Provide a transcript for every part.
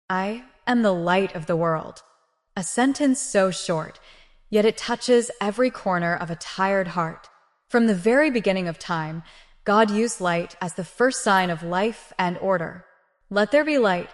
I am the light of the world. A sentence so short, yet it touches every corner of a tired heart. From the very beginning of time, God used light as the first sign of life and order. Let there be light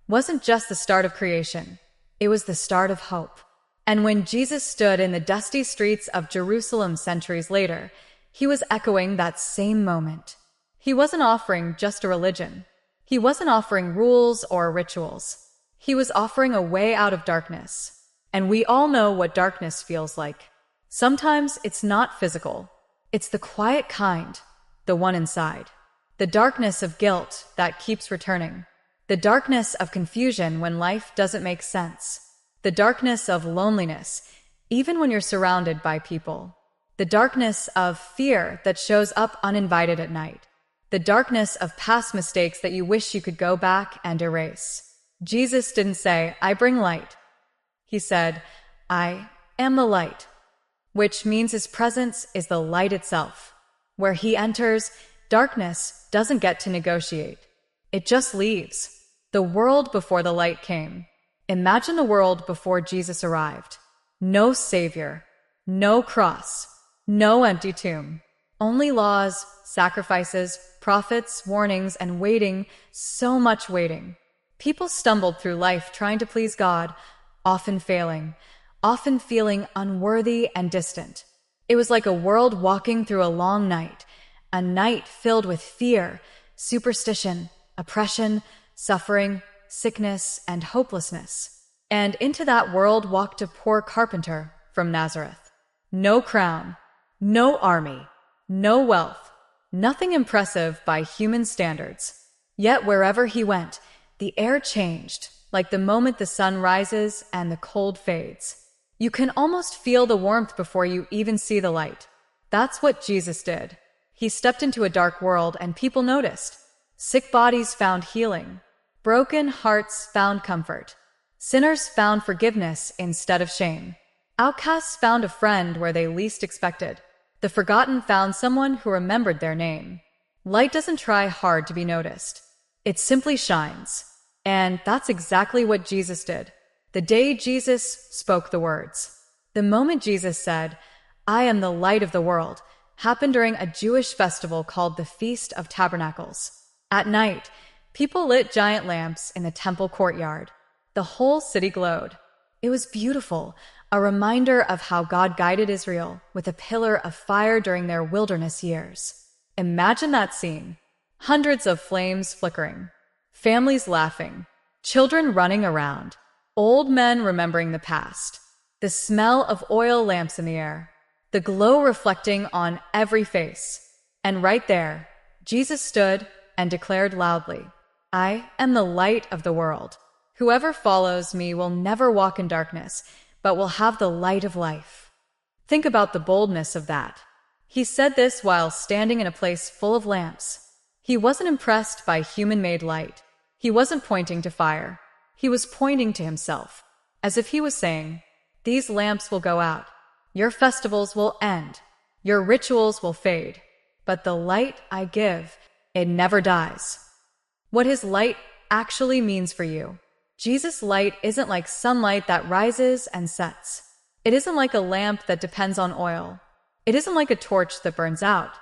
wasn't just the start of creation, it was the start of hope. And when Jesus stood in the dusty streets of Jerusalem centuries later, he was echoing that same moment. He wasn't offering just a religion. He wasn't offering rules or rituals. He was offering a way out of darkness. And we all know what darkness feels like. Sometimes it's not physical. It's the quiet kind, the one inside. The darkness of guilt that keeps returning. The darkness of confusion when life doesn't make sense. The darkness of loneliness, even when you're surrounded by people. The darkness of fear that shows up uninvited at night. The darkness of past mistakes that you wish you could go back and erase. Jesus didn't say, "I bring light." He said, "I am the light," which means his presence is the light itself. Where he enters, darkness doesn't get to negotiate. It just leaves. The world before the light came. Imagine the world before Jesus arrived. No savior, no cross, no empty tomb. Only laws, sacrifices, prophets, warnings, and waiting, so much waiting. People stumbled through life trying to please God, often failing, often feeling unworthy and distant. It was like a world walking through a long night, a night filled with fear, superstition, oppression, suffering, sickness, and hopelessness. And into that world walked a poor carpenter from Nazareth. No crown, no army, no wealth, nothing impressive by human standards. Yet wherever he went, the air changed, like the moment the sun rises and the cold fades. You can almost feel the warmth before you even see the light. That's what Jesus did. He stepped into a dark world and people noticed. Sick bodies found healing. Broken hearts found comfort. Sinners found forgiveness instead of shame. Outcasts found a friend where they least expected. The forgotten found someone who remembered their name. Light doesn't try hard to be noticed. It simply shines. And that's exactly what Jesus did. The day Jesus spoke the words. The moment Jesus said, "I am the light of the world," happened during a Jewish festival called the Feast of Tabernacles. At night, people lit giant lamps in the temple courtyard. The whole city glowed. It was beautiful, a reminder of how God guided Israel with a pillar of fire during their wilderness years. Imagine that scene. Hundreds of flames flickering, families laughing, children running around, old men remembering the past, the smell of oil lamps in the air, the glow reflecting on every face. And right there, Jesus stood and declared loudly, "I am the light of the world. Whoever follows me will never walk in darkness, but will have the light of life." Think about the boldness of that. He said this while standing in a place full of lamps. He wasn't impressed by human-made light. He wasn't pointing to fire. He was pointing to himself, as if he was saying, "These lamps will go out. Your festivals will end. Your rituals will fade. But the light I give, it never dies." What his light actually means for you. Jesus' light isn't like sunlight that rises and sets. It isn't like a lamp that depends on oil. It isn't like a torch that burns out.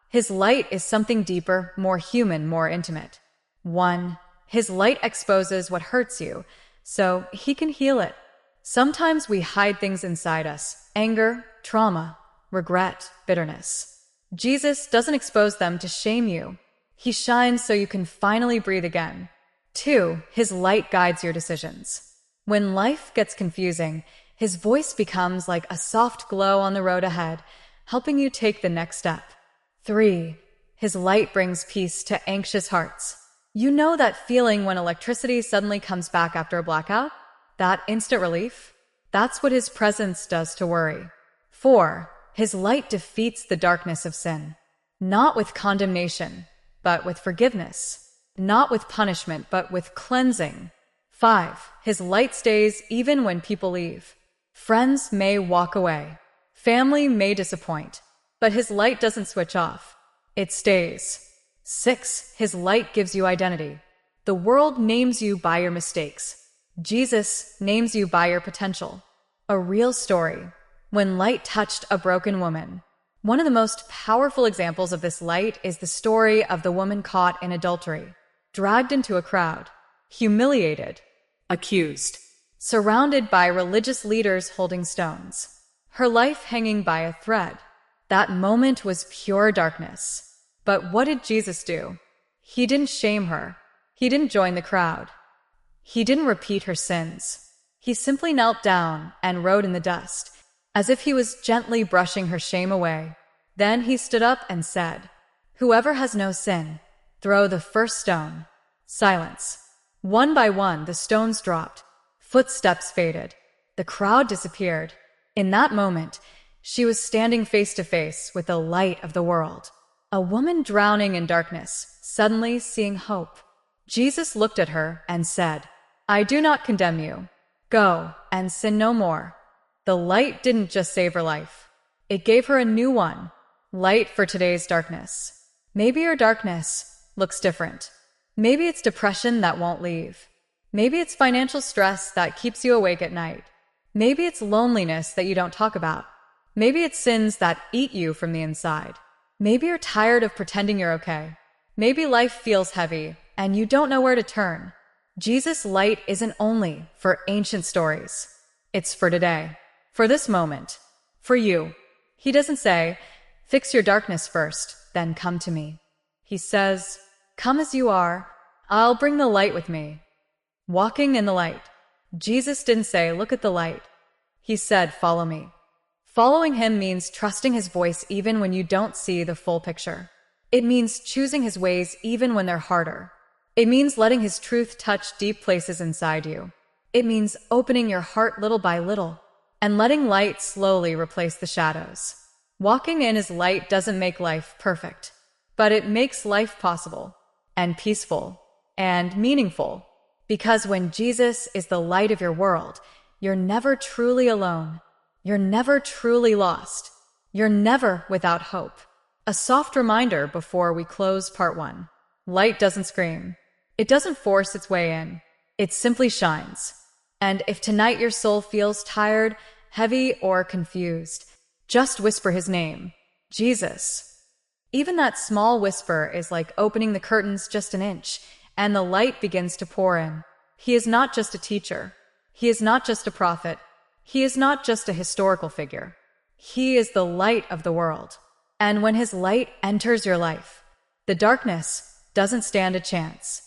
His light is something deeper, more human, more intimate. One, his light exposes what hurts you, so he can heal it. Sometimes we hide things inside us: anger, trauma, regret, bitterness. Jesus doesn't expose them to shame you. He shines so you can finally breathe again. Two, his light guides your decisions. When life gets confusing, his voice becomes like a soft glow on the road ahead, helping you take the next step. Three, his light brings peace to anxious hearts. You know that feeling when electricity suddenly comes back after a blackout? That instant relief? That's what his presence does to worry. Four, his light defeats the darkness of sin. Not with condemnation, but with forgiveness. Not with punishment, but with cleansing. Five, his light stays even when people leave. Friends may walk away. Family may disappoint. But his light doesn't switch off. It stays. Six, his light gives you identity. The world names you by your mistakes. Jesus names you by your potential. A real story. When light touched a broken woman. One of the most powerful examples of this light is the story of the woman caught in adultery, dragged into a crowd, humiliated, accused, surrounded by religious leaders holding stones, her life hanging by a thread. That moment was pure darkness. But what did Jesus do? He didn't shame her. He didn't join the crowd. He didn't repeat her sins. He simply knelt down and wrote in the dust, as if he was gently brushing her shame away. Then he stood up and said, "Whoever has no sin, throw the first stone." Silence. One by one, the stones dropped. Footsteps faded. The crowd disappeared. In that moment, she was standing face to face with the light of the world. A woman drowning in darkness, suddenly seeing hope. Jesus looked at her and said, "I do not condemn you. Go and sin no more." The light didn't just save her life. It gave her a new one. Light for today's darkness. Maybe your darkness looks different. Maybe it's depression that won't leave. Maybe it's financial stress that keeps you awake at night. Maybe it's loneliness that you don't talk about. Maybe it's sins that eat you from the inside. Maybe you're tired of pretending you're okay. Maybe life feels heavy and you don't know where to turn. Jesus' light isn't only for ancient stories. It's for today. For this moment. For you. He doesn't say, "Fix your darkness first, then come to me." He says, "Come as you are. I'll bring the light with me." Walking in the light. Jesus didn't say, "Look at the light." He said, "Follow me." Following him means trusting his voice even when you don't see the full picture. It means choosing his ways even when they're harder. It means letting his truth touch deep places inside you. It means opening your heart little by little and letting light slowly replace the shadows. Walking in his light doesn't make life perfect, but it makes life possible and peaceful and meaningful. Because when Jesus is the light of your world, you're never truly alone. You're never truly lost. You're never without hope. A soft reminder before we close part 1. Light doesn't scream. It doesn't force its way in. It simply shines. And if tonight your soul feels tired, heavy, or confused, just whisper his name, Jesus. Even that small whisper is like opening the curtains just an inch, and the light begins to pour in. He is not just a teacher. He is not just a prophet. He is not just a historical figure. He is the light of the world. And when his light enters your life, the darkness doesn't stand a chance.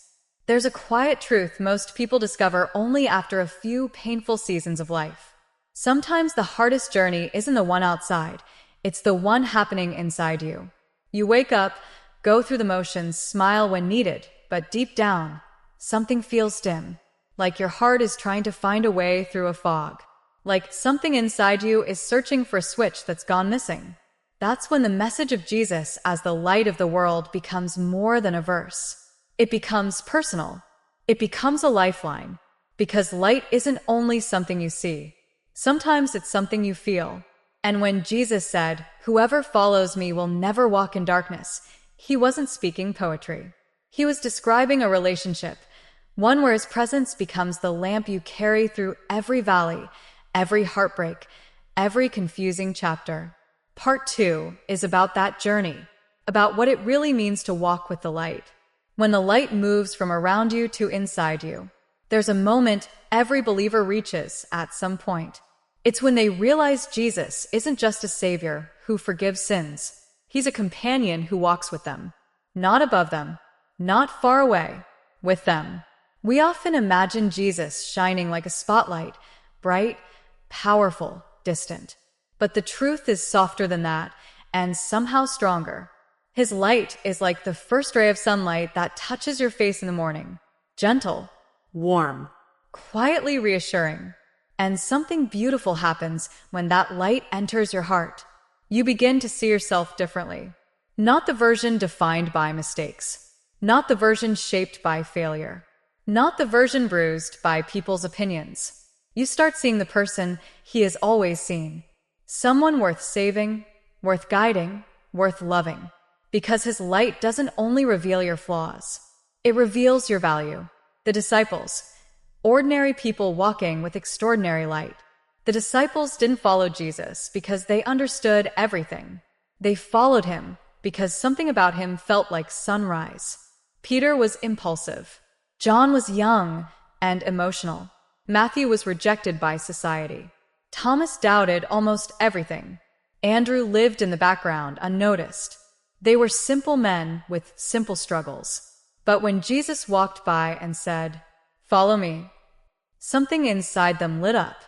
There's a quiet truth most people discover only after a few painful seasons of life. Sometimes the hardest journey isn't the one outside, it's the one happening inside you. You wake up, go through the motions, smile when needed, but deep down, something feels dim, like your heart is trying to find a way through a fog, like something inside you is searching for a switch that's gone missing. That's when the message of Jesus as the light of the world becomes more than a verse. It becomes personal. It becomes a lifeline, because light isn't only something you see. Sometimes it's something you feel. And when Jesus said, "Whoever follows me will never walk in darkness," he wasn't speaking poetry. He was describing a relationship, one where his presence becomes the lamp you carry through every valley, every heartbreak, every confusing chapter. Part 2 is about that journey, about what it really means to walk with the light. When the light moves from around you to inside you, there's a moment every believer reaches at some point. It's when they realize Jesus isn't just a savior who forgives sins. He's a companion who walks with them, not above them, not far away, with them. We often imagine Jesus shining like a spotlight, bright, powerful, distant. But the truth is softer than that, and somehow stronger. His light is like the first ray of sunlight that touches your face in the morning. Gentle, warm, quietly reassuring. And something beautiful happens when that light enters your heart. You begin to see yourself differently. Not the version defined by mistakes. Not the version shaped by failure. Not the version bruised by people's opinions. You start seeing the person he has always seen. Someone worth saving, worth guiding, worth loving. Because his light doesn't only reveal your flaws. It reveals your value. The disciples, ordinary people walking with extraordinary light. The disciples didn't follow Jesus because they understood everything. They followed him because something about him felt like sunrise. Peter was impulsive. John was young and emotional. Matthew was rejected by society. Thomas doubted almost everything. Andrew lived in the background, unnoticed. They were simple men with simple struggles. But when Jesus walked by and said, "Follow me," something inside them lit up.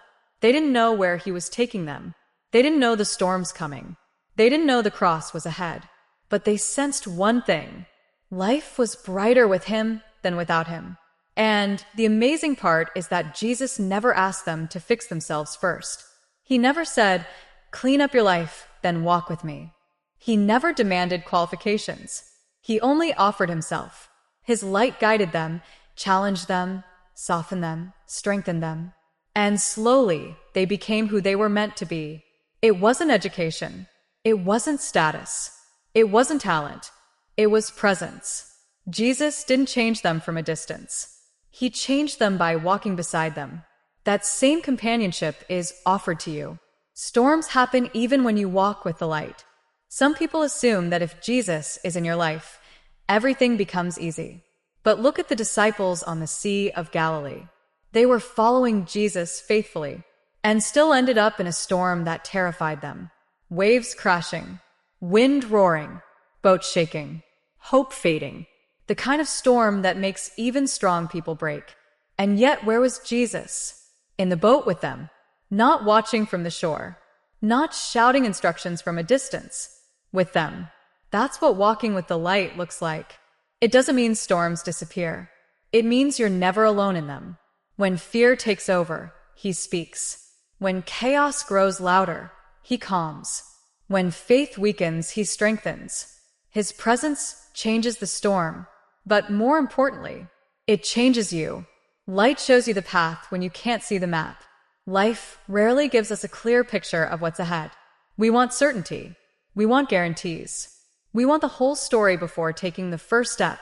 They didn't know where he was taking them. They didn't know the storms coming. They didn't know the cross was ahead. But they sensed one thing. Life was brighter with him than without him. And the amazing part is that Jesus never asked them to fix themselves first. He never said, "Clean up your life, then walk with me." He never demanded qualifications. He only offered himself. His light guided them, challenged them, softened them, strengthened them. And slowly, they became who they were meant to be. It wasn't education. It wasn't status. It wasn't talent. It was presence. Jesus didn't change them from a distance. He changed them by walking beside them. That same companionship is offered to you. Storms happen even when you walk with the light. Some people assume that if Jesus is in your life, everything becomes easy. But look at the disciples on the Sea of Galilee. They were following Jesus faithfully and still ended up in a storm that terrified them. Waves crashing, wind roaring, boat shaking, hope fading. The kind of storm that makes even strong people break. And yet, where was Jesus? In the boat with them, not watching from the shore, not shouting instructions from a distance. With them. That's what walking with the light looks like. It doesn't mean storms disappear. It means you're never alone in them. When fear takes over, he speaks. When chaos grows louder, he calms. When faith weakens, he strengthens. His presence changes the storm. But more importantly, it changes you. Light shows you the path when you can't see the map. Life rarely gives us a clear picture of what's ahead. We want certainty. We want guarantees. We want the whole story before taking the first step.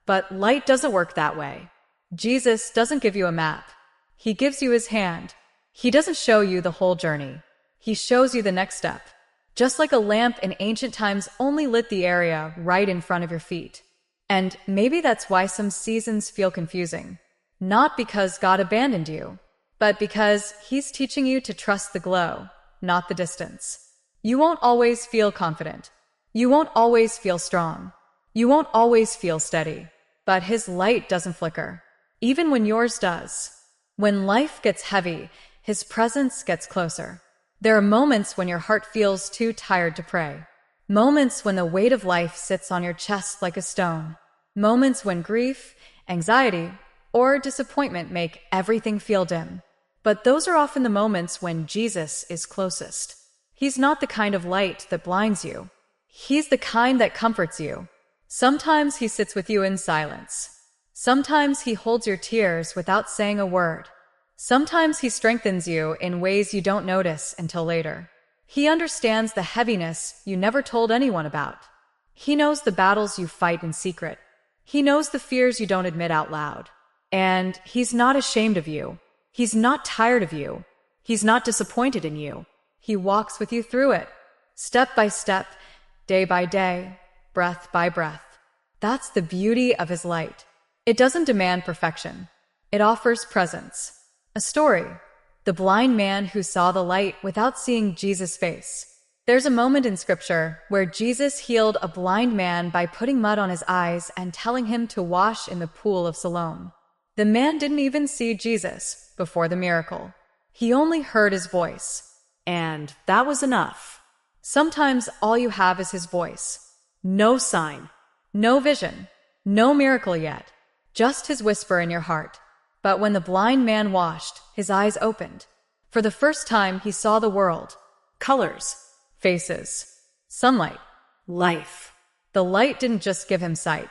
But light doesn't work that way. Jesus doesn't give you a map. He gives you his hand. He doesn't show you the whole journey. He shows you the next step. Just like a lamp in ancient times only lit the area right in front of your feet. And maybe that's why some seasons feel confusing. Not because God abandoned you, but because he's teaching you to trust the glow, not the distance. You won't always feel confident. You won't always feel strong. You won't always feel steady. But his light doesn't flicker, even when yours does. When life gets heavy, his presence gets closer. There are moments when your heart feels too tired to pray. Moments when the weight of life sits on your chest like a stone. Moments when grief, anxiety, or disappointment make everything feel dim. But those are often the moments when Jesus is closest. He's not the kind of light that blinds you. He's the kind that comforts you. Sometimes he sits with you in silence. Sometimes he holds your tears without saying a word. Sometimes he strengthens you in ways you don't notice until later. He understands the heaviness you never told anyone about. He knows the battles you fight in secret. He knows the fears you don't admit out loud. And he's not ashamed of you. He's not tired of you. He's not disappointed in you. He walks with you through it, step by step, day by day, breath by breath. That's the beauty of his light. It doesn't demand perfection. It offers presence. A story. The blind man who saw the light without seeing Jesus' face. There's a moment in Scripture where Jesus healed a blind man by putting mud on his eyes and telling him to wash in the pool of Siloam. The man didn't even see Jesus before the miracle. He only heard his voice. And that was enough. Sometimes all you have is his voice. No sign, no vision, no miracle yet, just his whisper in your heart. But when the blind man washed, his eyes opened. For the first time, he saw the world. Colors, faces, sunlight, life. The light didn't just give him sight.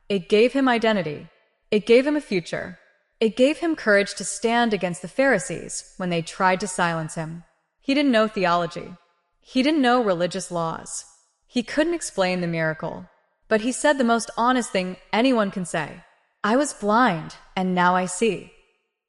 It gave him identity. It gave him a future. It gave him courage to stand against the Pharisees when they tried to silence him. He didn't know theology. He didn't know religious laws. He couldn't explain the miracle. But he said the most honest thing anyone can say. I was blind, and now I see.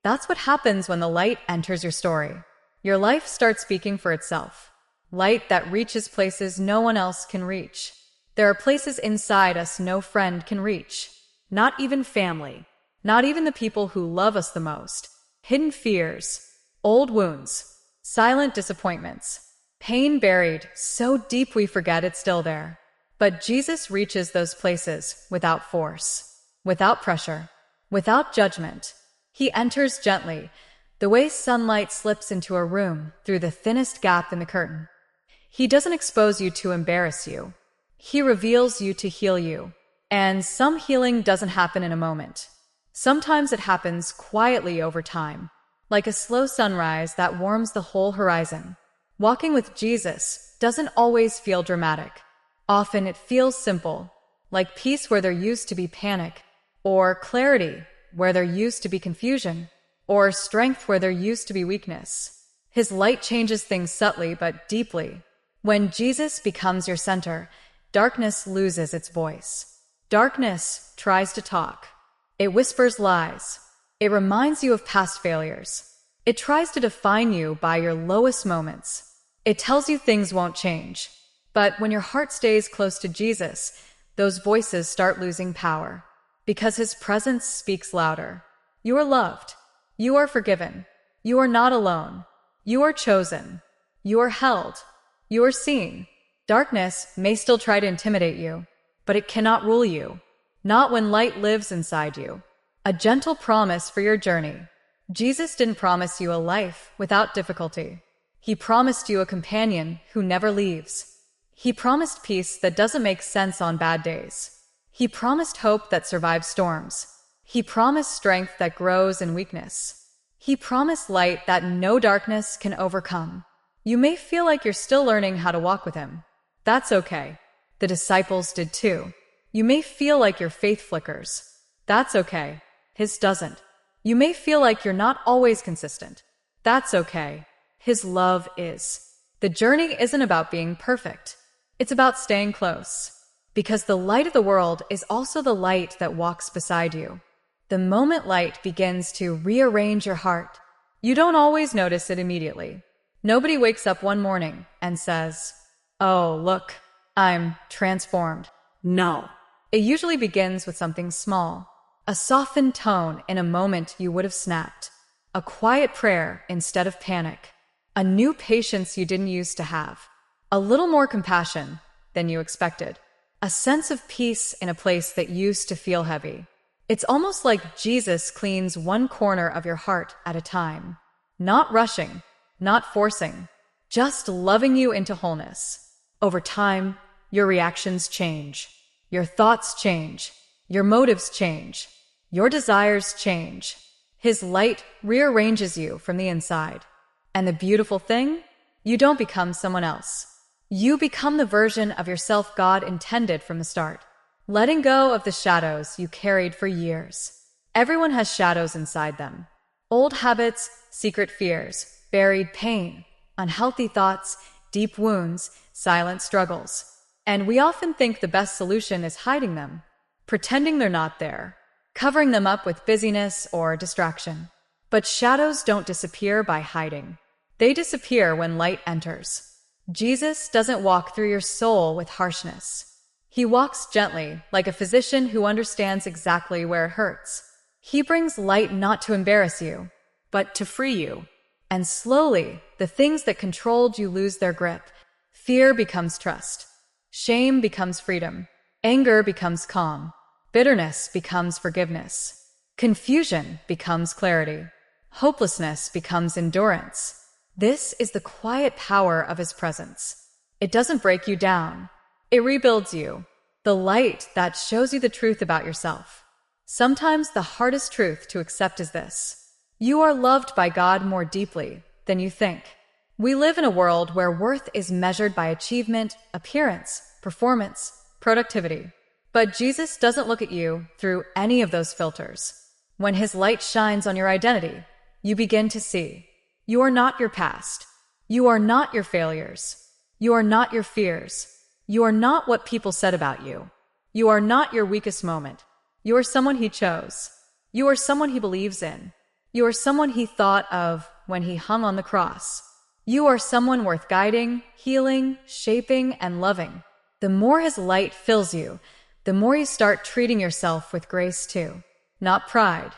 That's what happens when the light enters your story. Your life starts speaking for itself. Light that reaches places no one else can reach. There are places inside us no friend can reach. Not even family. Not even the people who love us the most. Hidden fears. Old wounds. Silent disappointments. Pain buried so deep we forget it's still there. But Jesus reaches those places without force, without pressure, without judgment. He enters gently, the way sunlight slips into a room through the thinnest gap in the curtain. He doesn't expose you to embarrass you. He reveals you to heal you. And some healing doesn't happen in a moment. Sometimes it happens quietly over time, like a slow sunrise that warms the whole horizon. Walking with Jesus doesn't always feel dramatic. Often it feels simple, like peace where there used to be panic, or clarity where there used to be confusion, or strength where there used to be weakness. His light changes things subtly but deeply. When Jesus becomes your center, darkness loses its voice. Darkness tries to talk. It whispers lies. It reminds you of past failures. It tries to define you by your lowest moments. It tells you things won't change. But when your heart stays close to Jesus, those voices start losing power. Because his presence speaks louder. You are loved. You are forgiven. You are not alone. You are chosen. You are held. You are seen. Darkness may still try to intimidate you, but it cannot rule you. Not when light lives inside you. A gentle promise for your journey. Jesus didn't promise you a life without difficulty. He promised you a companion who never leaves. He promised peace that doesn't make sense on bad days. He promised hope that survives storms. He promised strength that grows in weakness. He promised light that no darkness can overcome. You may feel like you're still learning how to walk with him. That's okay. The disciples did too. You may feel like your faith flickers. That's okay. His doesn't. You may feel like you're not always consistent. That's okay. His love is. The journey isn't about being perfect. It's about staying close. Because the light of the world is also the light that walks beside you. The moment light begins to rearrange your heart, you don't always notice it immediately. Nobody wakes up one morning and says, "Oh, look, I'm transformed." No. It usually begins with something small. A softened tone in a moment you would have snapped. A quiet prayer instead of panic. A new patience you didn't used to have. A little more compassion than you expected. A sense of peace in a place that used to feel heavy. It's almost like Jesus cleans one corner of your heart at a time. Not rushing, not forcing, just loving you into wholeness. Over time, your reactions change. Your thoughts change. Your motives change. Your desires change. His light rearranges you from the inside. And the beautiful thing? You don't become someone else. You become the version of yourself God intended from the start. Letting go of the shadows you carried for years. Everyone has shadows inside them. Old habits, secret fears, buried pain, unhealthy thoughts, deep wounds, silent struggles. And we often think the best solution is hiding them, pretending they're not there, covering them up with busyness or distraction. But shadows don't disappear by hiding. They disappear when light enters. Jesus doesn't walk through your soul with harshness. He walks gently, like a physician who understands exactly where it hurts. He brings light not to embarrass you, but to free you. And slowly, the things that controlled you lose their grip. Fear becomes trust. Shame becomes freedom. Anger becomes calm. Bitterness becomes forgiveness. Confusion becomes clarity. Hopelessness becomes endurance. This is the quiet power of his presence. It doesn't break you down. It rebuilds you. The light that shows you the truth about yourself. Sometimes the hardest truth to accept is this. You are loved by God more deeply than you think. We live in a world where worth is measured by achievement, appearance, performance, productivity. But Jesus doesn't look at you through any of those filters. When his light shines on your identity, you begin to see. You are not your past. You are not your failures. You are not your fears. You are not what people said about you. You are not your weakest moment. You are someone he chose. You are someone he believes in. You are someone he thought of when he hung on the cross. You are someone worth guiding, healing, shaping, and loving. The more his light fills you, the more you start treating yourself with grace too. Not pride,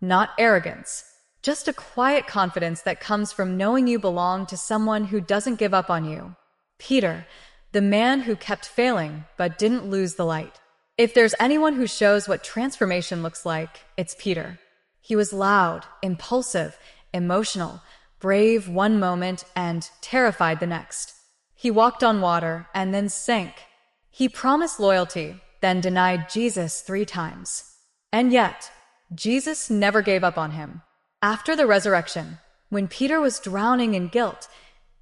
not arrogance, just a quiet confidence that comes from knowing you belong to someone who doesn't give up on you. Peter, the man who kept failing but didn't lose the light. If there's anyone who shows what transformation looks like, it's Peter. He was loud, impulsive, emotional, brave one moment and terrified the next. He walked on water and then sank. He promised loyalty, then denied Jesus 3 times. And yet, Jesus never gave up on him. After the resurrection, when Peter was drowning in guilt,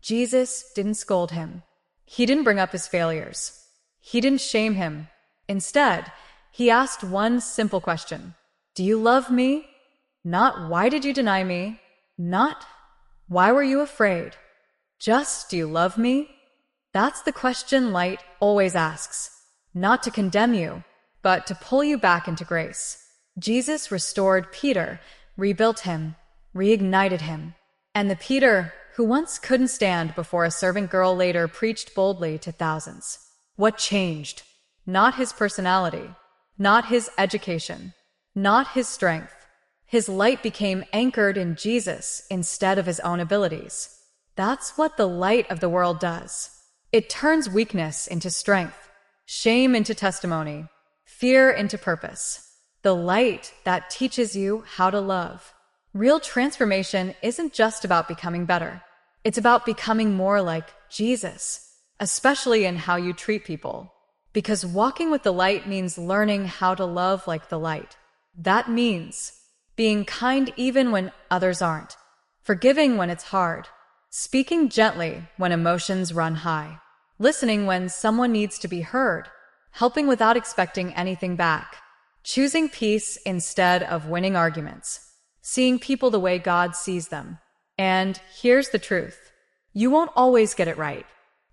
Jesus didn't scold him. He didn't bring up his failures. He didn't shame him. Instead, he asked one simple question. Do you love me? Not why did you deny me? Not why were you afraid? Just do you love me? That's the question light always asks. Not to condemn you, but to pull you back into grace. Jesus restored Peter, rebuilt him, reignited him. And the Peter who once couldn't stand before a servant girl later preached boldly to thousands. What changed? Not his personality, not his education, not his strength. His light became anchored in Jesus instead of his own abilities. That's what the light of the world does. It turns weakness into strength, shame into testimony, fear into purpose. The light that teaches you how to love. Real transformation isn't just about becoming better. It's about becoming more like Jesus, especially in how you treat people. Because walking with the light means learning how to love like the light. That means being kind even when others aren't, forgiving when it's hard, speaking gently when emotions run high, listening when someone needs to be heard, helping without expecting anything back, choosing peace instead of winning arguments, seeing people the way God sees them. And here's the truth. You won't always get it right,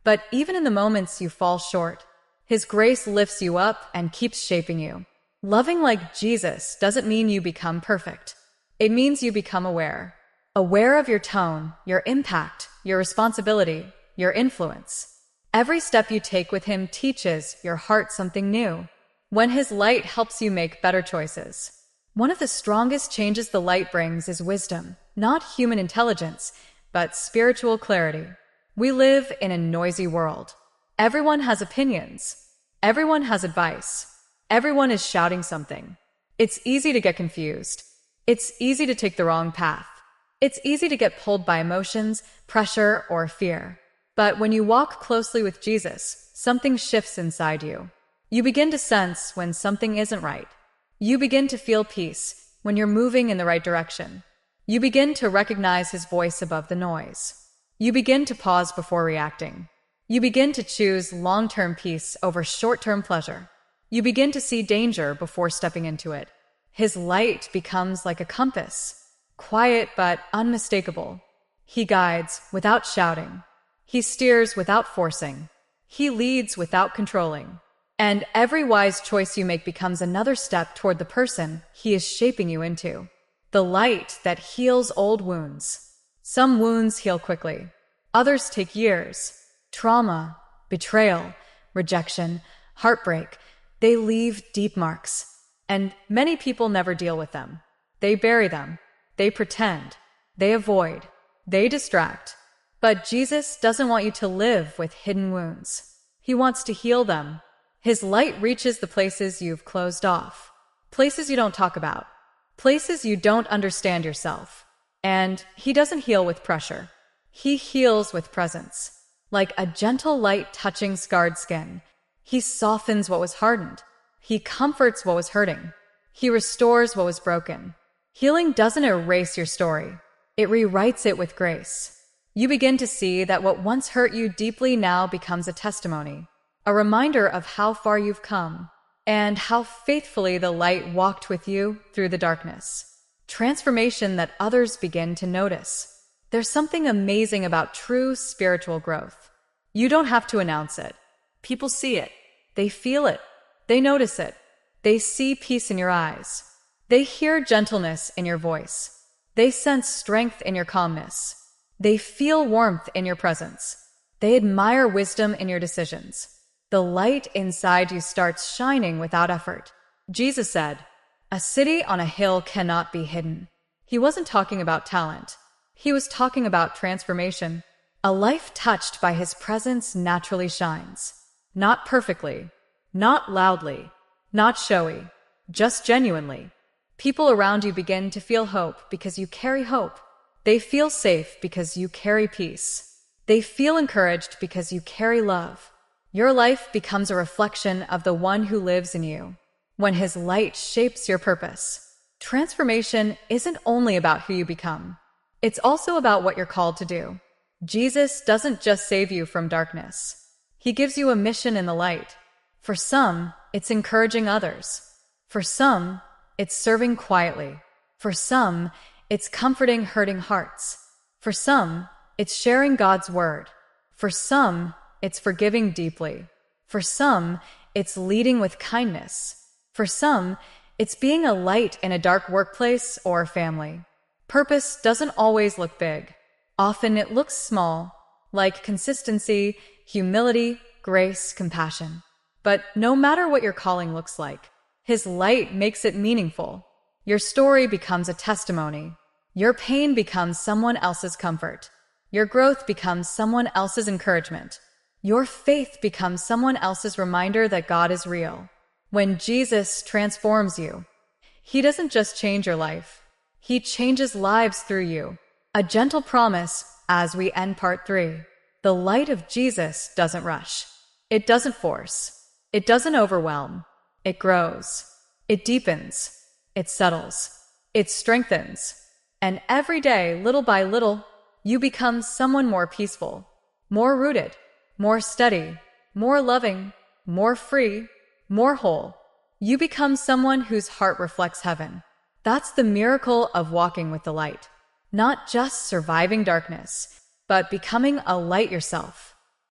but even in the moments you fall short, His grace lifts you up and keeps shaping you. Loving like Jesus doesn't mean you become perfect. It means you become aware. Aware of your tone, your impact, your responsibility, your influence. Every step you take with Him teaches your heart something new. When His light helps you make better choices. One of the strongest changes the light brings is wisdom, not human intelligence, but spiritual clarity. We live in a noisy world. Everyone has opinions. Everyone has advice. Everyone is shouting something. It's easy to get confused. It's easy to take the wrong path. It's easy to get pulled by emotions, pressure, or fear. But when you walk closely with Jesus, something shifts inside you. You begin to sense when something isn't right. You begin to feel peace when you're moving in the right direction. You begin to recognize His voice above the noise. You begin to pause before reacting. You begin to choose long-term peace over short-term pleasure. You begin to see danger before stepping into it. His light becomes like a compass, quiet but unmistakable. He guides without shouting. He steers without forcing. He leads without controlling. And every wise choice you make becomes another step toward the person He is shaping you into. The light that heals old wounds. Some wounds heal quickly. Others take years. Trauma, betrayal, rejection, heartbreak, they leave deep marks. And many people never deal with them. They bury them. They pretend. They avoid. They distract. But Jesus doesn't want you to live with hidden wounds. He wants to heal them. His light reaches the places you've closed off. Places you don't talk about. Places you don't understand yourself. And He doesn't heal with pressure. He heals with presence. Like a gentle light touching scarred skin. He softens what was hardened. He comforts what was hurting. He restores what was broken. Healing doesn't erase your story. It rewrites it with grace. You begin to see that what once hurt you deeply now becomes a testimony. A reminder of how far you've come. And how faithfully the light walked with you through the darkness. Transformation that others begin to notice. There's something amazing about true spiritual growth. You don't have to announce it. People see it. They feel it. They notice it. They see peace in your eyes. They hear gentleness in your voice. They sense strength in your calmness. They feel warmth in your presence. They admire wisdom in your decisions. The light inside you starts shining without effort. Jesus said, "A city on a hill cannot be hidden." He wasn't talking about talent. He was talking about transformation. A life touched by his presence naturally shines. Not perfectly, not loudly, not showy, just genuinely. People around you begin to feel hope because you carry hope. They feel safe because you carry peace. They feel encouraged because you carry love. Your life becomes a reflection of the one who lives in you. When his light shapes your purpose, transformation isn't only about who you become. It's also about what you're called to do. Jesus doesn't just save you from darkness. He gives you a mission in the light. For some, it's encouraging others. For some, it's serving quietly. For some, it's comforting hurting hearts. For some, it's sharing God's word. For some, it's forgiving deeply. For some, it's leading with kindness. For some, it's being a light in a dark workplace or family. Purpose doesn't always look big. Often it looks small, like consistency, humility, grace, compassion. But no matter what your calling looks like, his light makes it meaningful. Your story becomes a testimony. Your pain becomes someone else's comfort. Your growth becomes someone else's encouragement. Your faith becomes someone else's reminder that God is real. When Jesus transforms you, he doesn't just change your life. He changes lives through you. A gentle promise as we end part 3. The light of Jesus doesn't rush. It doesn't force. It doesn't overwhelm. It grows. It deepens. It settles. It strengthens. And every day, little by little, you become someone more peaceful, more rooted, more steady, more loving, more free, more whole. You become someone whose heart reflects heaven. That's the miracle of walking with the light. Not just surviving darkness, but becoming a light yourself.